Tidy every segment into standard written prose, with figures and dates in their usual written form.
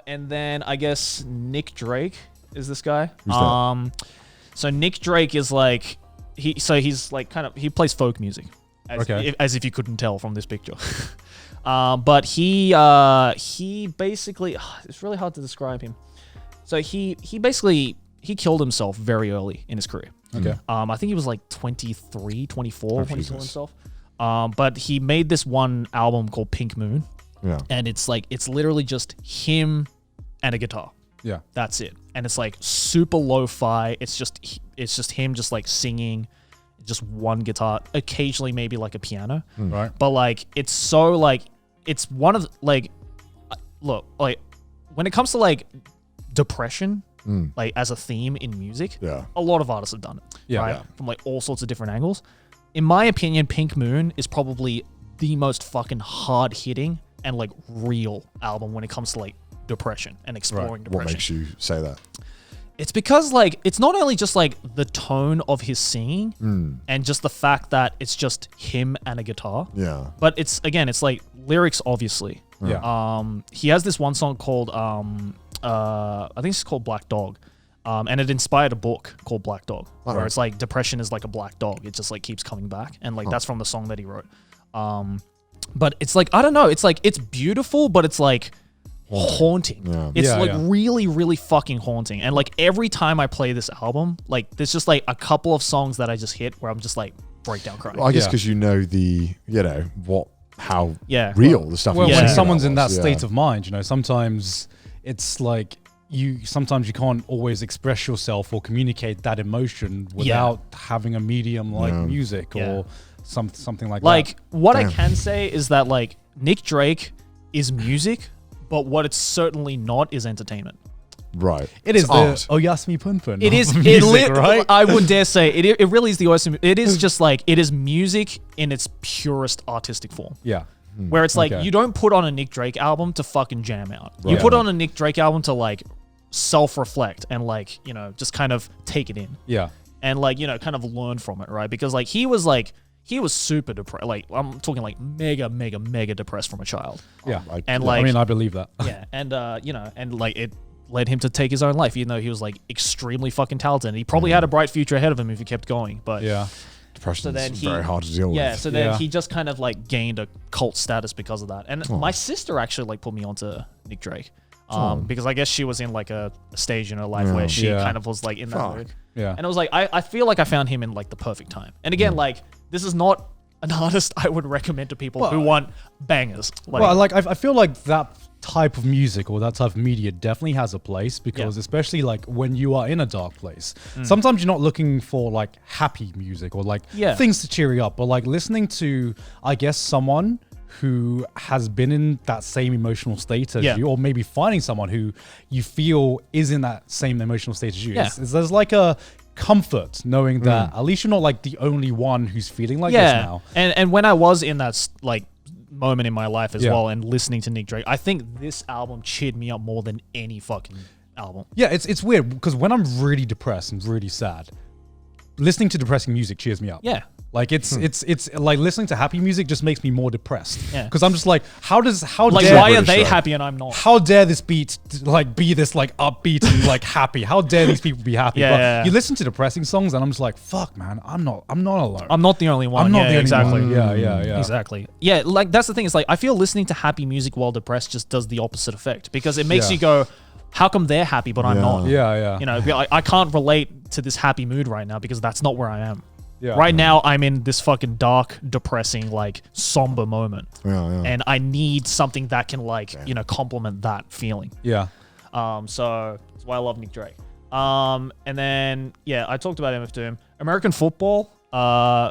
And then I guess Nick Drake is this guy. Who's that? So Nick Drake is like he's like kind of he plays folk music, as if you couldn't tell from this picture. But he basically it's really hard to describe him. So he basically killed himself very early in his career. Okay. I think he was like 23, 24 when he killed himself. But he made this one album called Pink Moon. Yeah. And it's literally just him and a guitar. Yeah. That's it. And it's like super lo-fi. It's just him just like singing, just one guitar, occasionally maybe like a piano. Right. But like it's so like it's one of like look, like when it comes to like depression, like as a theme in music, a lot of artists have done it. Yeah. Right? Yeah. From like all sorts of different angles. In my opinion, Pink Moon is probably the most fucking hard hitting and like real album when it comes to like depression and exploring depression. What makes you say that? It's because like it's not only just like the tone of his singing and just the fact that it's just him and a guitar. Yeah. But it's like lyrics obviously. Yeah. He has this one song called I think it's called Black Dog. And it inspired a book called Black Dog, where it's like depression is like a black dog. It just like keeps coming back. And like that's from the song that he wrote. But it's like, I don't know. It's like, it's beautiful, but it's like haunting. Yeah. It's really, really fucking haunting. And like every time I play this album, like there's just like a couple of songs that I just hit where I'm just like breakdown crying. Well, I guess because you know how real the stuff. Well, you're when saying someone's about in that was, state of mind, sometimes it's like sometimes you can't always express yourself or communicate that emotion without having a medium like music or something like that. Like what I can say is that like Nick Drake is music, but what it's certainly not is entertainment. Right. It is art. the Oyasumi Pun Pun. It is music, right? I would dare say it really is the Oyasumi. It is just like it is music in its purest artistic form. Yeah. Where it's like you don't put on a Nick Drake album to fucking jam out. You put on a Nick Drake album to like self-reflect and like, just kind of take it in. Yeah. And like, kind of learn from it, right? Because like he was super depressed. Like I'm talking like mega, mega, mega depressed from a child. Yeah. I believe that. Yeah. And and like it led him to take his own life, even though he was like extremely fucking talented. And he probably had a bright future ahead of him if he kept going. But depression is very hard to deal with. Yeah, so then he just kind of like gained a cult status because of that. And my sister actually like put me onto Nick Drake. Because I guess she was in like a stage in her life where she kind of was like in that mood. Yeah. And it was like, I feel like I found him in like the perfect time. And again, like this is not an artist I would recommend to people who want bangers. I feel like that type of music or that type of media definitely has a place because especially like when you are in a dark place, sometimes you're not looking for like happy music or like things to cheer you up, but like listening to, I guess, someone who has been in that same emotional state as you, or maybe finding someone who you feel is in that same emotional state as you. There's like a comfort knowing that at least you're not like the only one who's feeling like this now. And when I was in that like moment in my life as well and listening to Nick Drake, I think this album cheered me up more than any fucking album. Yeah, it's weird because when I'm really depressed and really sad, listening to depressing music cheers me up. Yeah. Like it's like listening to happy music just makes me more depressed. Yeah. Because I'm just like, why are they happy and I'm not? How dare this beat like be this like upbeat and like happy? How dare these people be happy? But you listen to depressing songs and I'm just like, fuck man, I'm not alone. I'm not the only one. I'm not the exactly. only one. Yeah. Exactly. Yeah, like that's the thing. It's like I feel listening to happy music while depressed just does the opposite effect because it makes you go, how come they're happy but I'm not? Yeah. I can't relate to this happy mood right now because that's not where I am. Yeah. Right now, I'm in this fucking dark, depressing, like somber moment, and I need something that can like complement that feeling. Yeah. So that's why I love Nick Drake. And then I talked about MF Doom, American football.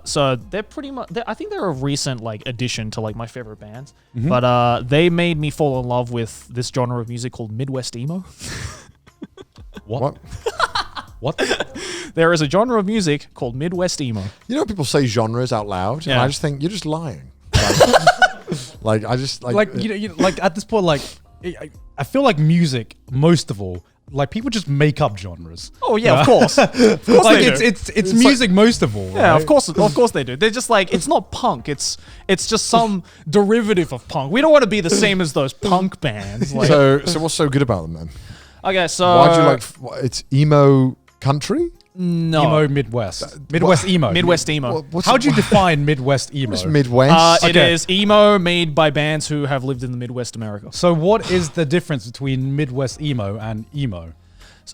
So they're pretty much. I think they're a recent like addition to like my favorite bands, but they made me fall in love with this genre of music called Midwest emo. What? What? There is a genre of music called Midwest emo. You know, people say genres out loud, and I just think you're just lying. Like I just like like like at this point, like I feel like music, most of all, like people just make up genres. Oh yeah, of course. Of course Like they do. it's music most of all. Yeah, right? of course they do. They're just like, it's not punk. It's just some derivative of punk. We don't want to be the same as those punk bands. Like, So what's so good about them then? okay, so Why do you like? It's emo country. no Emo Midwest emo. Midwest emo? How do you define Midwest emo? It's Midwest. It Okay. is emo made by bands who have lived in the Midwest America. So what is the difference between Midwest emo and emo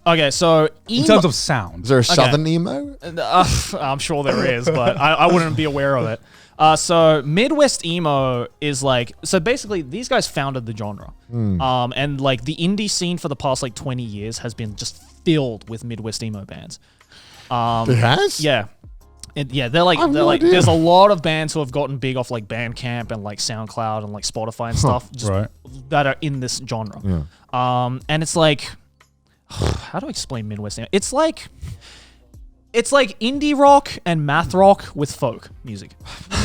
Okay, so in terms of sound? Is there a southern emo? I'm sure there is, but I wouldn't be aware of it. So Midwest emo is like, so basically these guys founded the genre. And like the indie scene for the past like 20 years has been just filled with Midwest emo bands. It has. Yeah. They're like, have no idea. there's a lot of bands who have gotten big off like Bandcamp and like SoundCloud and like Spotify and stuff just Right. that are in this genre. And it's like, how do I explain Midwest emo? It's like indie rock and math rock with folk music.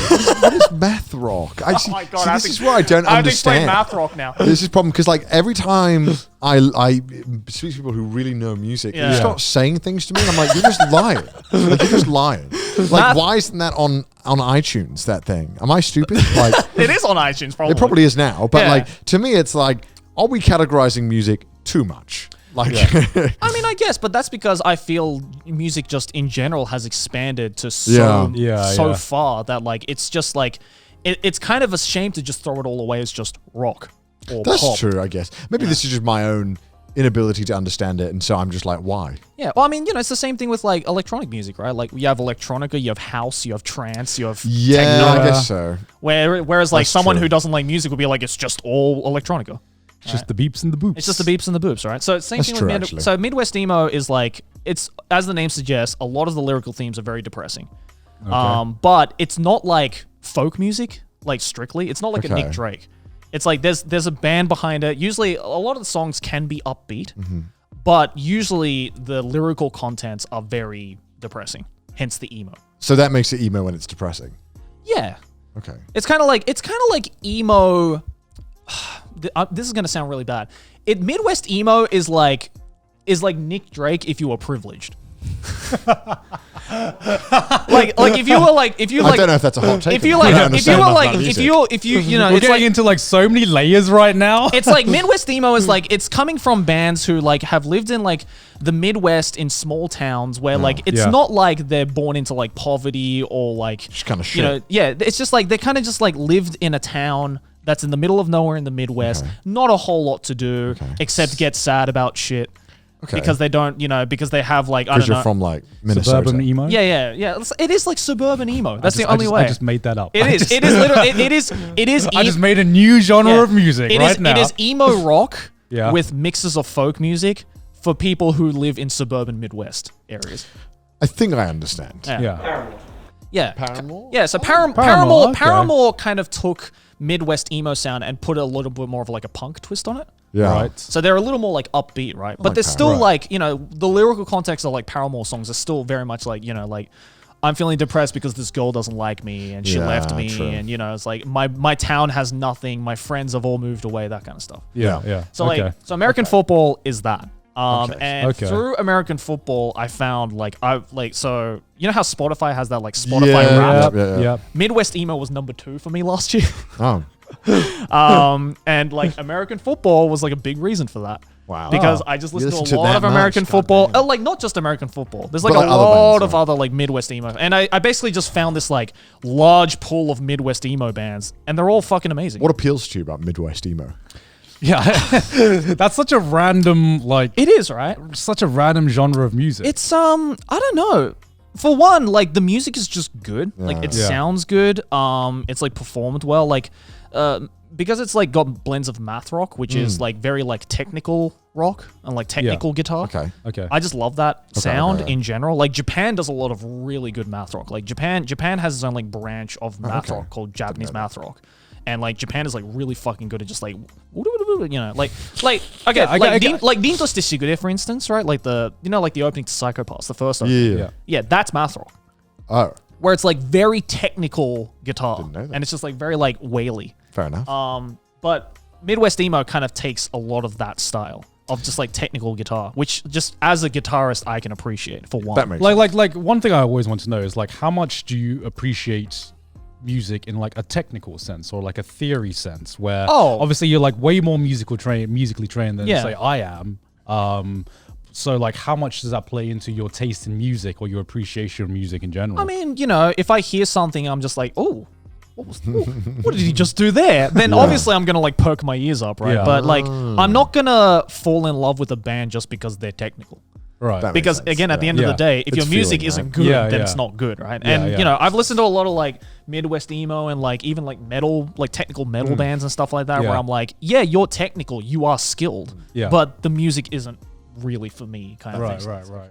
What is math rock? I see, my God, see, I this think- is where I don't I have to explain understand. math rock now. This is a problem because like every time I speak to people who really know music, Yeah. they start saying things to me, and I'm like, you're just lying. Like you're just lying. Like Math- why isn't that on iTunes? That thing? Am I stupid? Like It is on iTunes, probably. it probably is now, but Yeah. like to me, it's like, are we categorizing music too much? Like, I mean, I guess, but that's because I feel music just in general has expanded to so Yeah, far that like it's just like it's kind of a shame to just throw it all away as just rock or that's pop. true, I guess. Maybe this is just my own inability to understand it, and so I'm just like, why? Yeah, well, I mean, it's the same thing with like electronic music, right? Like you have electronica, you have house, you have trance, you have Yeah, techno. I guess so. Whereas like That's someone true. who doesn't like music would be like, it's just all electronica. It's just the beeps and the boops. It's just the beeps and the boops, right? So same That's thing true, with actually. So Midwest emo is like, it's, as the name suggests, a lot of the lyrical themes are very depressing. But it's not like folk music, like strictly. It's not like a Okay. Nick Drake. It's like there's a band behind it. Usually a lot of the songs can be upbeat, but usually the lyrical contents are very depressing. Hence the emo. So that makes it emo when it's depressing. Yeah. Okay. It's kind of like emo. This is gonna sound really bad. Midwest emo is like Nick Drake if you were privileged. like if you were like I don't know if that's a hot take. if you or not. I like don't if understand you were enough like about if music. you know We're it's getting like into like so many layers right now. it's like Midwest emo is like it's coming from bands who like have lived in like the Midwest in small towns where like it's Yeah. not like they're born into like poverty or like Just kinda you know shit. yeah it's just like they kind of just like lived in a town that's in the middle of nowhere in the Midwest, not a whole lot to do except get sad about shit because they don't because they have like I Because don't you're know from like Minnesota. Suburban emo. yeah it is like suburban emo. That's the only way. I just made that up. It is. It is literally. It is. I just made a new genre of music It right is. now. It is emo rock Yeah. with mixes of folk music for people who live in suburban Midwest areas. I think I understand. Yeah. Yeah. Paramore? Yeah. So Paramore, okay. Paramore kind of took Midwest emo sound and put a little bit more of like a punk twist on it. Yeah. Right. So they're a little more like upbeat, right? But like they're still Paramore. like, the lyrical context of like Paramore songs are still very much like, like I'm feeling depressed because this girl doesn't like me and she Yeah, left me true. and it's like my town has nothing, my friends have all moved away, that kind of stuff. Yeah. So okay. so American football is that. Okay. And Okay. through American football I found so you know how Spotify has that like Spotify Yeah. rap? Yeah. Midwest emo was number 2 for me last year. Oh. And like American football was like a big reason for that. Wow. Because I just listened listen to a to lot that of American much? football. Goddamn. Like not just American football. There's like But a like other lot bands, of right? other like Midwest emo. And I basically just found this like large pool of Midwest emo bands and they're all fucking amazing. What appeals to you about Midwest emo? Yeah. That's such a random It is, right? such a random genre of music. It's I don't know. For one, like the music is just good. Like it Yeah. sounds good. It's like performed well. Like because it's like got blends of math rock, which is like very like technical rock and like technical guitar. Okay. I just love that sound okay. in general. Like Japan does a lot of really good math rock. Like Japan has its own like branch of math okay. rock called Japanese math rock. And like Japan is like really fucking good at just like like okay like Dean to Shigure, for instance, right? Like the like the opening to Psychopaths, the first opening. Yeah. That's math rock. Oh, Where it's like very technical guitar. Didn't know that. And it's just like very like waily. fair enough. But Midwest emo kind of takes a lot of that style of just like technical guitar, which just as a guitarist I can appreciate for one. That makes sense. Like one thing I always want to know is like how much do you appreciate music in like a technical sense or like a theory sense where obviously you're like way more musically trained than say I am. So like how much does that play into your taste in music or your appreciation of music in general? I mean, you know, if I hear something, I'm just like, oh, what did he just do there? Then obviously I'm gonna like perk my ears up, right? But like I'm not gonna fall in love with a band just because they're technical. Right. Because again, at the end of the day, if your music isn't good, then it's not good, right? And you know, I've listened to a lot of like Midwest emo and like even like metal, like technical metal bands and stuff like that, where I'm like, yeah, you're technical, you are skilled, but the music isn't really for me, kind of thing. Right.